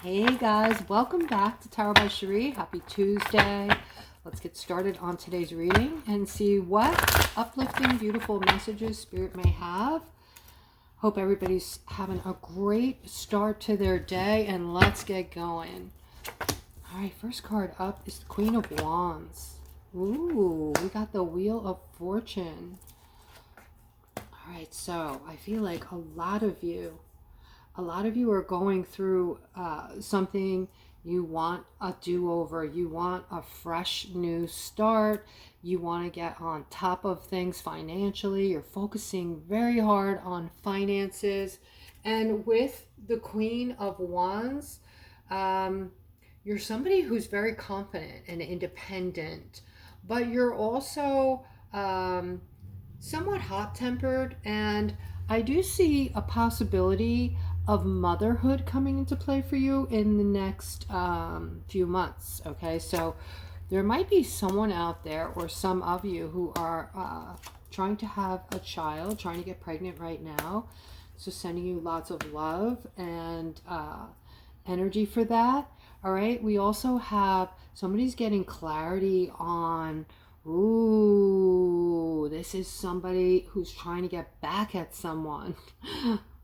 Hey guys, welcome back to Tarot by Cherie. Happy Tuesday. Let's get started on today's reading and see what uplifting, beautiful messages Spirit may have. Hope everybody's having a great start to their day, and let's get going. All right, first card up is the Queen of Wands. Ooh, we got the Wheel of Fortune. All right, so I feel like a lot of you are going through something. You want a do-over. You want a fresh new start. You want to get on top of things financially. You're focusing very hard on finances. And with the Queen of Wands, you're somebody who's very confident and independent, but you're also somewhat hot-tempered. And I do see a possibility of motherhood coming into play for you in the next few months. Okay, so there might be someone out there, or some of you, who are trying to have a child, trying to get pregnant right now. So sending you lots of love and energy for that. All right, we also have somebody's getting clarity on, ooh, this is somebody who's trying to get back at someone.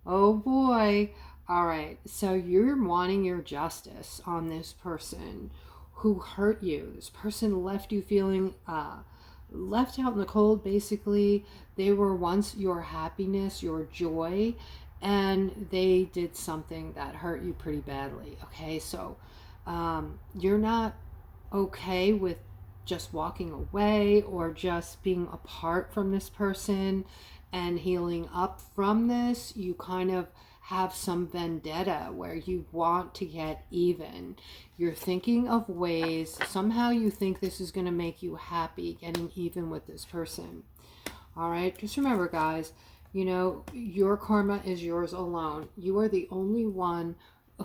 Oh boy. All right, so you're wanting your justice on this person who hurt you. This person left you feeling left out in the cold, basically. They were once your happiness, your joy, and they did something that hurt you pretty badly. Okay, so you're not okay with just walking away or just being apart from this person and healing up from this. You kind of have some vendetta where you want to get even. You're thinking of ways, somehow you think this is going to make you happy, getting even with this person. All right, just remember, guys, you know, your karma is yours alone. You are the only one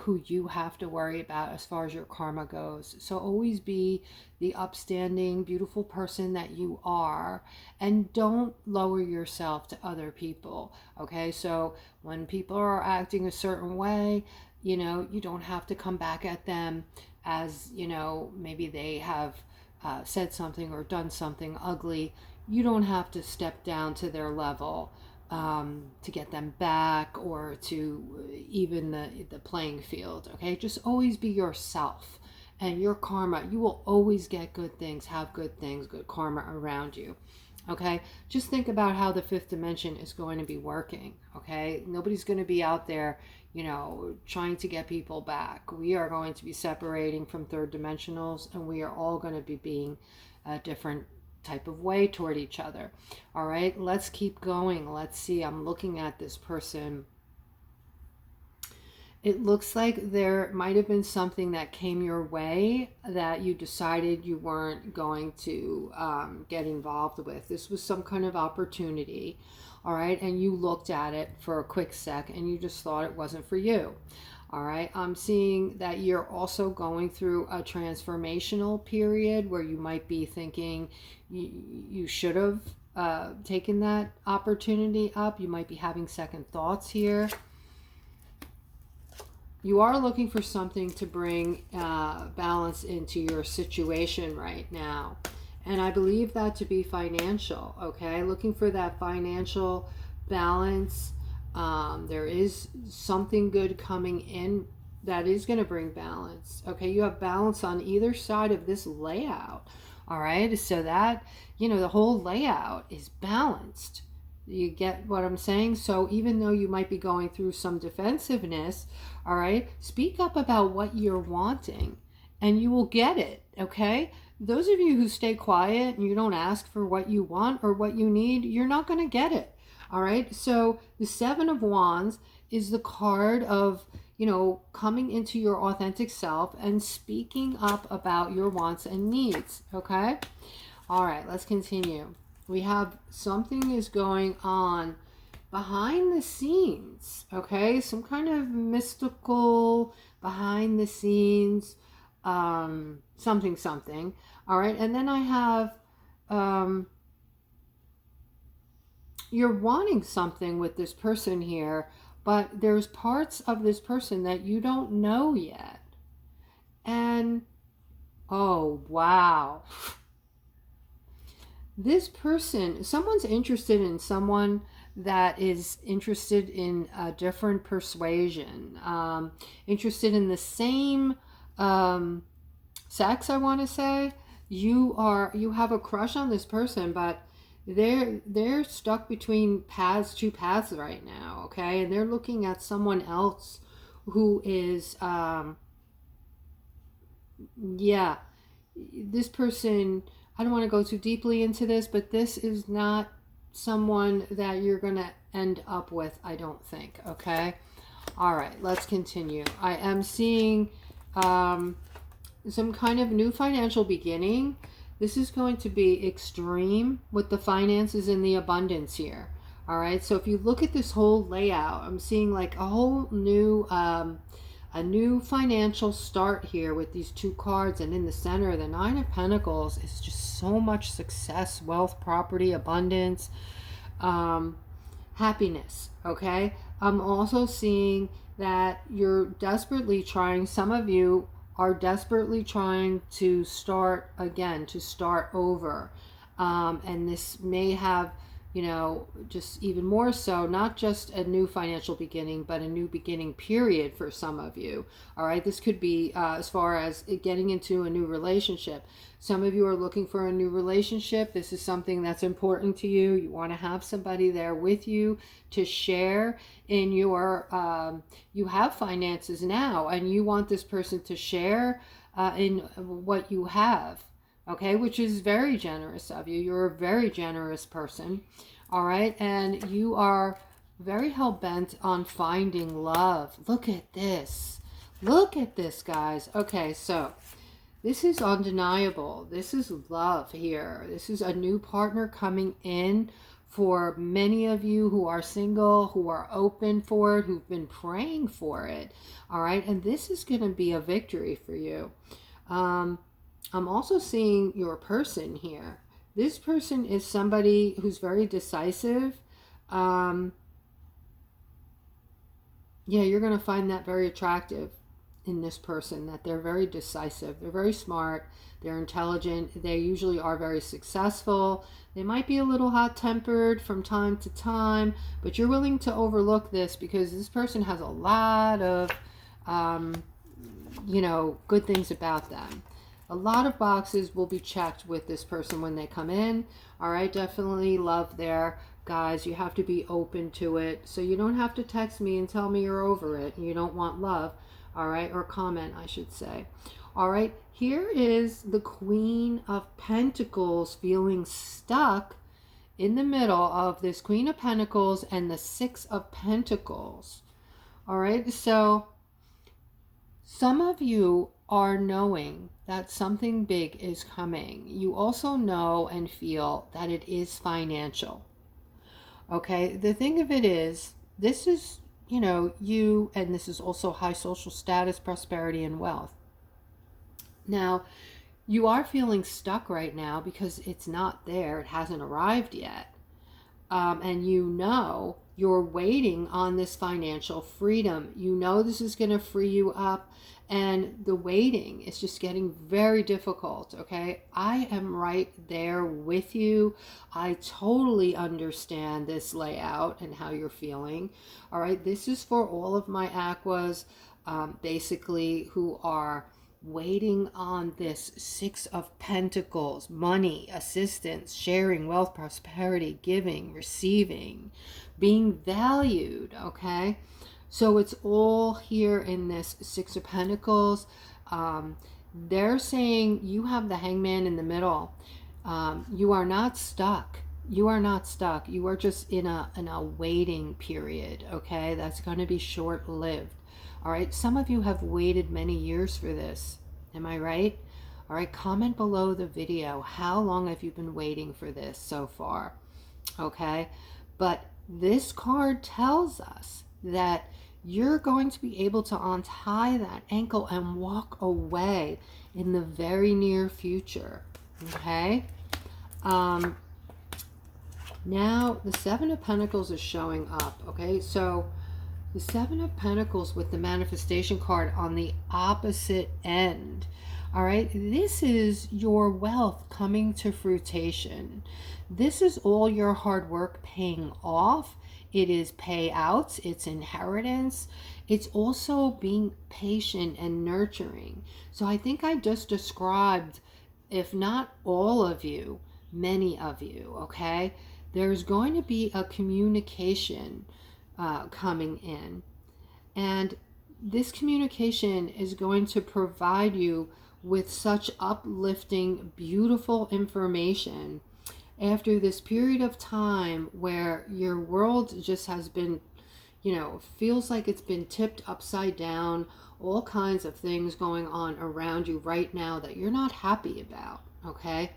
who you have to worry about as far as your karma goes. So always be the upstanding, beautiful person that you are, and don't lower yourself to other people. Okay, so when people are acting a certain way, you know, you don't have to come back at them as, you know, maybe they have said something or done something ugly. You don't have to step down to their level to get them back or to even the playing field. Okay, just always be yourself, and your karma, you will always get good things, have good things, good karma around you. Okay, just think about how the fifth dimension is going to be working. Okay, nobody's going to be out there, you know, trying to get people back. We are going to be separating from third dimensionals, and we are all going to be being different type of way toward each other. All right, let's keep going. Let's see. I'm looking at this person. It looks like there might have been something that came your way that you decided you weren't going to get involved with. This was some kind of opportunity. All right, and you looked at it for a quick sec and you just thought it wasn't for you. All right, I'm seeing that you're also going through a transformational period where you might be thinking you should have taken that opportunity up. You might be having second thoughts here. You are looking for something to bring balance into your situation right now. And I believe that to be financial, okay? Looking for that financial balance. There is something good coming in that is going to bring balance. Okay, you have balance on either side of this layout. All right, so that, you know, the whole layout is balanced. You get what I'm saying? So even though you might be going through some defensiveness, all right, speak up about what you're wanting and you will get it. Okay, those of you who stay quiet and you don't ask for what you want or what you need, you're not going to get it. All right, so the Seven of Wands is the card of, you know, coming into your authentic self and speaking up about your wants and needs. Okay, all right, let's continue. We have something is going on behind the scenes. Okay, some kind of mystical behind the scenes something. All right, and then I have you're wanting something with this person here, but there's parts of this person that you don't know yet. And, oh, wow. This person, someone's interested in someone that is interested in a different persuasion, interested in the same sex, I want to say. You have a crush on this person, but they're stuck between two paths right now, okay? And they're looking at someone else who is yeah, this person, I don't want to go too deeply into this, but this is not someone that you're going to end up with, I don't think, okay? All right, let's continue. I am seeing some kind of new financial beginning. This is going to be extreme with the finances and the abundance here. All right, so if you look at this whole layout, I'm seeing like a whole new financial start here with these two cards, and in the center, the Nine of Pentacles is just so much success, wealth, property, abundance, happiness, okay? I'm also seeing that you're desperately trying, some of you are desperately trying to start again, to start over. And this may have, you know, just even more so, not just a new financial beginning, but a new beginning period for some of you. All right, this could be as far as getting into a new relationship. Some of you are looking for a new relationship. This is something that's important to you. You want to have somebody there with you to share in your, you have finances now, and you want this person to share in what you have. Okay, which is very generous of you. You're a very generous person. All right, and you are very hell-bent on finding love. Look at this. Look at this, guys. Okay, so this is undeniable. This is love here. This is a new partner coming in for many of you who are single, who are open for it, who've been praying for it. All right, and this is going to be a victory for you. I'm also seeing your person here. This person is somebody who's very decisive. Yeah, you're going to find that very attractive in this person, that they're very decisive. They're very smart. They're intelligent. They usually are very successful. They might be a little hot-tempered from time to time, but you're willing to overlook this because this person has a lot of, you know, good things about them. A lot of boxes will be checked with this person when they come in. All right, definitely love there. Guys, you have to be open to it. So you don't have to text me and tell me you're over it and you don't want love. All right, or comment, I should say. All right, here is the Queen of Pentacles feeling stuck in the middle of this Queen of Pentacles and the Six of Pentacles. All right, so some of you are knowing that something big is coming. You also know and feel that it is financial. Okay, the thing of it is, this is, you know, you, and this is also high social status, prosperity, and wealth. Now, you are feeling stuck right now because it's not there. It hasn't arrived yet. And you know you're waiting on this financial freedom. You know this is going to free you up, and the waiting is just getting very difficult, okay? I am right there with you. I totally understand this layout and how you're feeling. All right, this is for all of my Aquas, basically, who are waiting on this Six of Pentacles, money, assistance, sharing, wealth, prosperity, giving, receiving, being valued, okay? So it's all here in this Six of Pentacles. They're saying you have the Hangman in the middle. You are not stuck. You are not stuck. You are just in a waiting period, okay? That's going to be short-lived. All right, some of you have waited many years for this. Am I right? All right, comment below the video. How long have you been waiting for this so far? Okay, but this card tells us that you're going to be able to untie that ankle and walk away in the very near future. Okay, now the Seven of Pentacles is showing up. Okay, so The Seven of Pentacles with the manifestation card on the opposite end. All right, this is your wealth coming to fruition. This is all your hard work paying off. It is payouts, it's inheritance. It's also being patient and nurturing. So I think I just described, if not all of you, many of you, okay? There's going to be a communication coming in. And this communication is going to provide you with such uplifting, beautiful information after this period of time where your world just has been, feels like it's been tipped upside down, all kinds of things going on around you right now that you're not happy about, okay?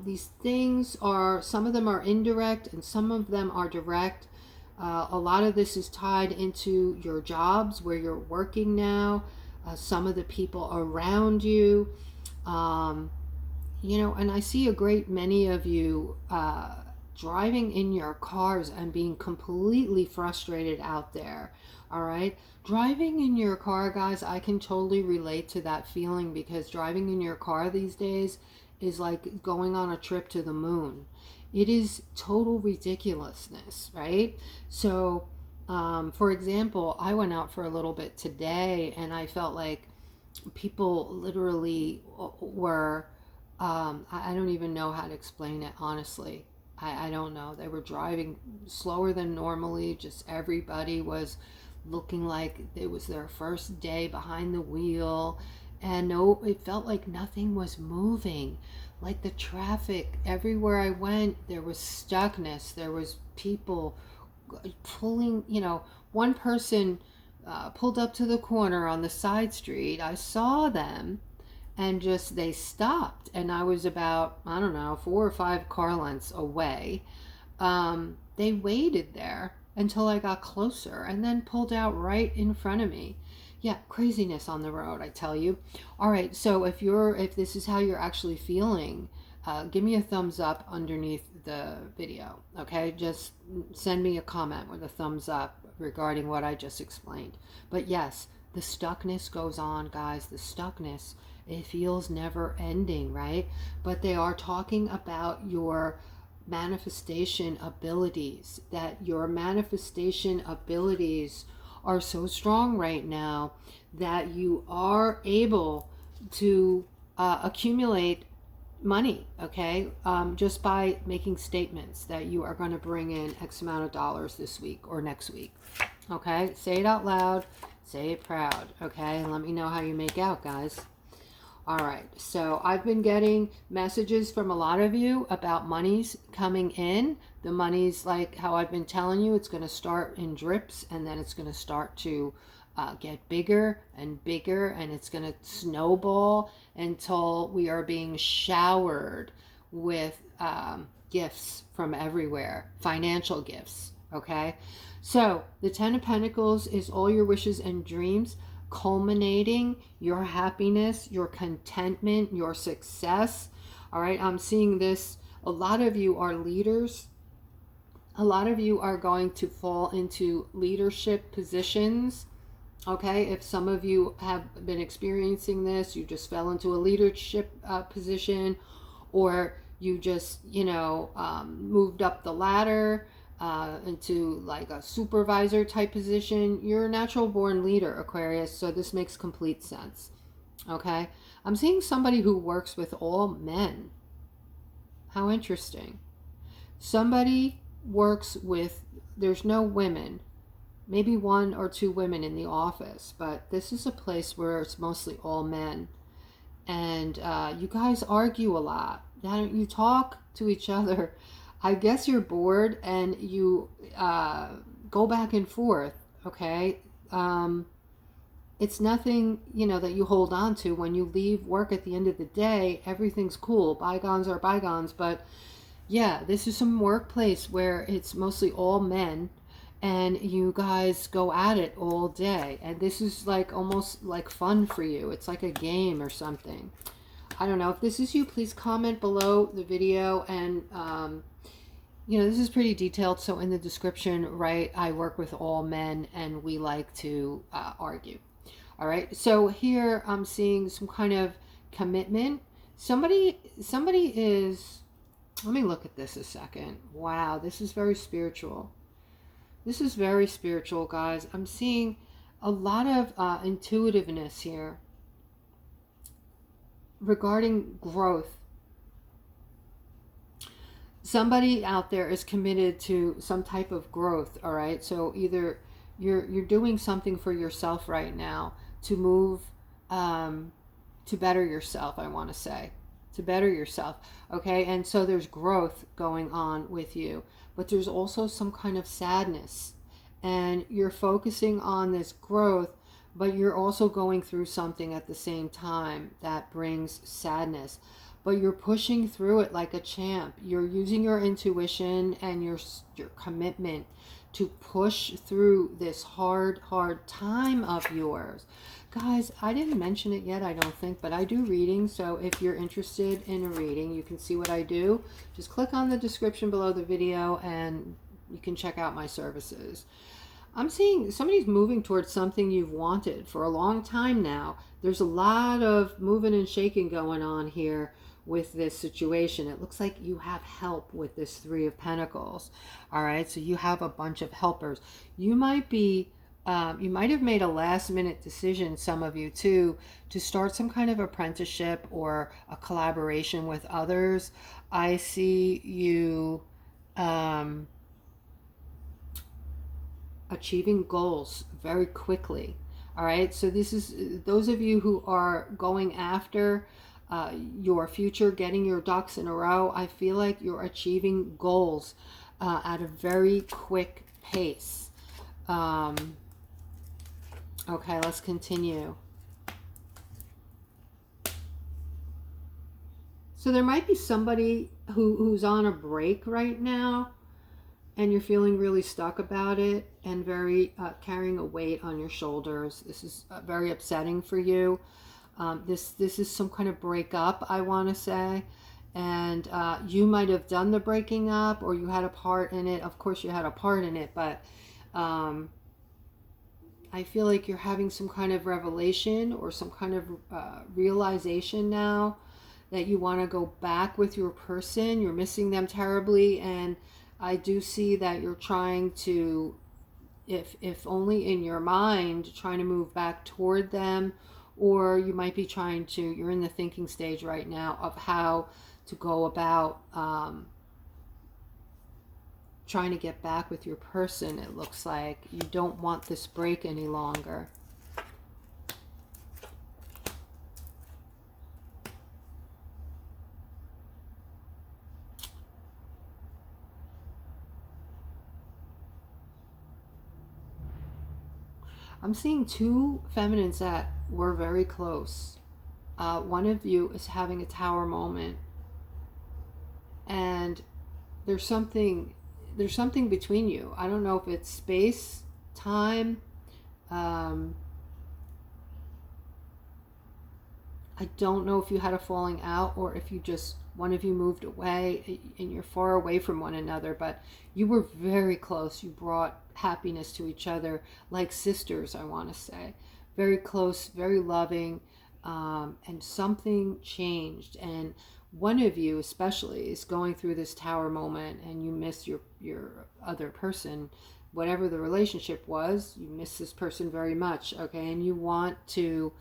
These things are, some of them are indirect and some of them are direct. A lot of this is tied into your jobs where you're working now, some of the people around you, and I see a great many of you driving in your cars and being completely frustrated out there. All right, driving in your car, guys, I can totally relate to that feeling, because driving in your car these days is like going on a trip to the moon. It is total ridiculousness, right? So, for example, I went out for a little bit today and I felt like people literally were, I don't even know how to explain it, honestly. I don't know. They were driving slower than normally. Just everybody was looking like it was their first day behind the wheel. And no, it felt like nothing was moving. Like the traffic, everywhere I went, there was stuckness. There was people pulling, one person pulled up to the corner on the side street. I saw them and just, they stopped. And I was about, I don't know, 4 or 5 car lengths away. They waited there until I got closer and then pulled out right in front of me. Yeah, craziness on the road, I tell you. All right, so if this is how you're actually feeling, give me a thumbs up underneath the video, okay? Just send me a comment with a thumbs up regarding what I just explained. But yes, the stuckness goes on, guys. The stuckness, it feels never ending, right? But they are talking about your manifestation abilities, that your manifestation abilities are so strong right now that you are able to accumulate money, okay? Just by making statements that you are going to bring in X amount of dollars this week or next week, okay? Say it out loud, say it proud, okay? And let me know how you make out, guys. All right, so I've been getting messages from a lot of you about monies coming in. The money's, like how I've been telling you, it's going to start in drips, and then it's going to start to get bigger and bigger, and it's going to snowball until we are being showered with gifts from everywhere, financial gifts, okay? So the Ten of Pentacles is all your wishes and dreams culminating, your happiness, your contentment, your success. All right, I'm seeing this. A lot of you are leaders. A lot of you are going to fall into leadership positions. Okay, if some of you have been experiencing this, you just fell into a leadership position, or you just, moved up the ladder into like a supervisor type position. You're a natural born leader, Aquarius, so this makes complete sense. Okay, I'm seeing somebody who works with all men. How interesting. Somebody works with, there's no women, maybe 1 or 2 women in the office, but this is a place where it's mostly all men. And you guys argue a lot. You talk to each other. I guess you're bored and you go back and forth, okay? It's nothing, that you hold on to. When you leave work at the end of the day, everything's cool. Bygones are bygones. But yeah, this is some workplace where it's mostly all men and you guys go at it all day. And this is like almost like fun for you. It's like a game or something. I don't know. If this is you, please comment below the video and you know, this is pretty detailed. So in the description, right, I work with all men and we like to argue. All right. So here I'm seeing some kind of commitment. Somebody is, let me look at this a second. Wow, this is very spiritual. This is very spiritual, guys. I'm seeing a lot of intuitiveness here regarding growth. Somebody out there is committed to some type of growth, all right? So either you're doing something for yourself right now to move to better yourself, I want to say. To better yourself, okay? And so there's growth going on with you, but there's also some kind of sadness. And you're focusing on this growth, but you're also going through something at the same time that brings sadness. But you're pushing through it like a champ. You're using your intuition and your commitment to push through this hard time of yours. Guys, I didn't mention it yet, I don't think, but I do readings. So if you're interested in a reading, you can see what I do. Just click on the description below the video and you can check out my services. I'm seeing somebody's moving towards something you've wanted for a long time now. There's a lot of moving and shaking going on here with this situation. It looks like you have help with this Three of Pentacles. All right, so you have a bunch of helpers. You might be, you might have made a last minute decision, some of you too, to start some kind of apprenticeship or a collaboration with others. I see you achieving goals very quickly. All right, so this is those of you who are going after your future, getting your ducks in a row. I feel like you're achieving goals at a very quick pace. Okay, let's continue. So there might be somebody who's on a break right now, and you're feeling really stuck about it and very carrying a weight on your shoulders. This is very upsetting for you. This is some kind of breakup, I want to say. And you might have done the breaking up, or you had a part in it. Of course you had a part in it, but I feel like you're having some kind of revelation or some kind of realization now that you want to go back with your person. You're missing them terribly, and I do see that you're trying to, if only in your mind, trying to move back toward them, or you might be trying to, you're in the thinking stage right now of how to go about trying to get back with your person. It looks like you don't want this break any longer. I'm seeing two feminines that were very close. One of you is having a tower moment, and there's something between you. I don't know if it's space, time. I don't know if you had a falling out or if you just, one of you moved away and you're far away from one another, but you were very close. You brought happiness to each other like sisters, I want to say. Very close, very loving, and something changed. And one of you especially is going through this tower moment, and you miss your other person. Whatever the relationship was, you miss this person very much, okay? And you want to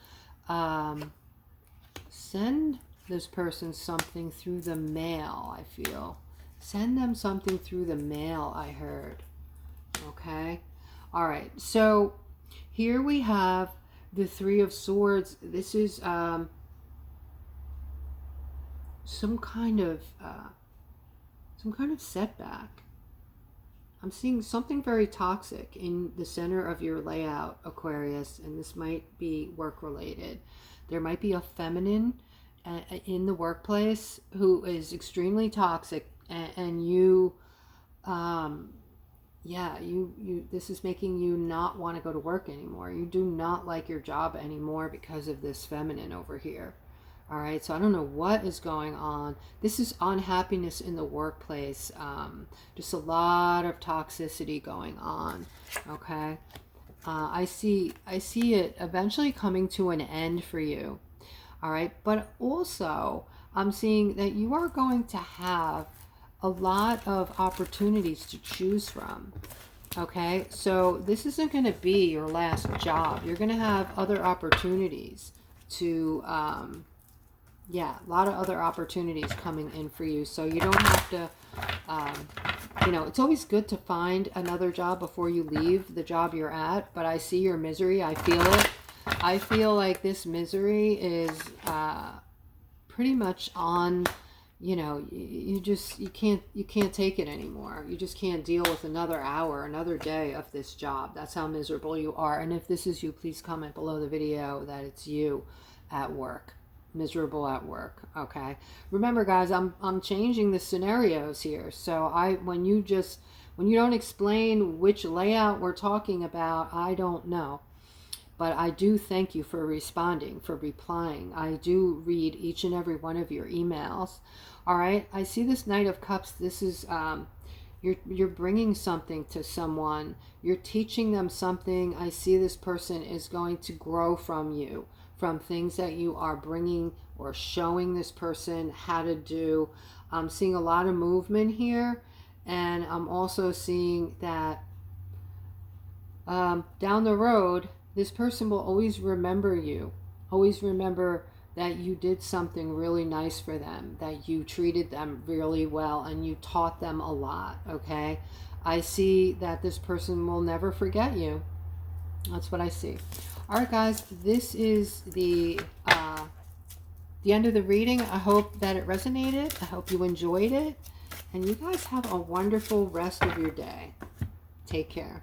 send this person something through the mail, I feel. Send them something through the mail, I heard. Okay? All right. So here we have the Three of Swords. This is some kind of setback. I'm seeing something very toxic in the center of your layout, Aquarius, and this might be work related. There might be a feminine in the workplace who is extremely toxic, and you, yeah, this is making you not want to go to work anymore. You do not like your job anymore because of this feminine over here. All right, so I don't know what is going on. This is unhappiness in the workplace. Just a lot of toxicity going on. Okay, I see it eventually coming to an end for you. All right, but also I'm seeing that you are going to have a lot of opportunities to choose from. Okay, so this isn't going to be your last job. You're going to have other opportunities to, yeah, a lot of other opportunities coming in for you. So you don't have to, you know, it's always good to find another job before you leave the job you're at. But I see your misery. I feel it. I feel like this misery is pretty much on, you know, you can't take it anymore. You just can't deal with another hour, another day of this job. That's how miserable you are. And if this is you, please comment below the video that it's you at work, miserable at work. Okay, remember guys, I'm changing the scenarios here. So when you don't explain which layout we're talking about, I don't know. But I do thank you for responding, for replying. I do read each and every one of your emails. All right, I see this Knight of Cups. This is, you're bringing something to someone. You're teaching them something. I see this person is going to grow from you, from things that you are bringing or showing this person how to do. I'm seeing a lot of movement here. And I'm also seeing that down the road, this person will always remember you. Always remember that you did something really nice for them, that you treated them really well, and you taught them a lot, okay? I see that this person will never forget you. That's what I see. All right, guys, this is the end of the reading. I hope that it resonated. I hope you enjoyed it. And you guys have a wonderful rest of your day. Take care.